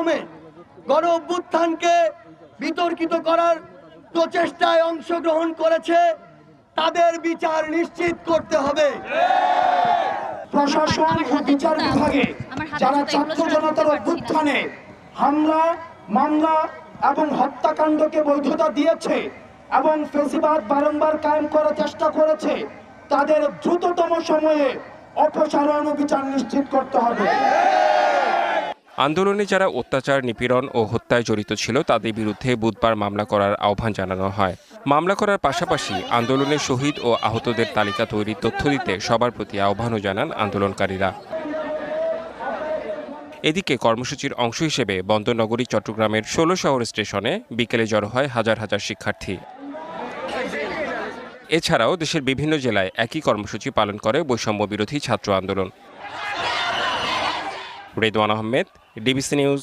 মাধ্যমে গণ অভ্যুত্থানকে বিতর্কিত করার প্রচেষ্টায় অংশগ্রহণ করেছে তাদের বিচার নিশ্চিত করতে হবে। প্রশাসন ও বিচার বিভাগে যারা ছাত্র জনতার অভ্যুত্থানে হামলা, মামলা এবং হত্যাকাণ্ডকে বৈধতা দিয়েছে এবং ফেসিবাদ বারংবার কায়েম করার চেষ্টা করেছে, তাদের দ্রুততম সময়ে অপসারণ ও বিচার নিশ্চিত করতে হবে। আন্দোলনে যারা অত্যাচার, নিপীড়ন ও হত্যায় জড়িত ছিল তাদের বিরুদ্ধে বুধবার মামলা করার আহ্বান জানানো হয়। মামলা করার পাশাপাশি আন্দোলনে শহীদ ও আহতদের তালিকা তৈরির তথ্য দিতে সবার প্রতি আহ্বানও জানান আন্দোলনকারীরা। এদিকে কর্মসূচির অংশ হিসেবে বন্দরনগরী চট্টগ্রামের ১৬ শহর স্টেশনে বিকেলে জড়ো হয় হাজার হাজার শিক্ষার্থী। এছাড়াও দেশের বিভিন্ন জেলায় একই কর্মসূচি পালন করে বৈষম্য বিরোধী ছাত্র আন্দোলন। Redwan Ahmed, DBC news,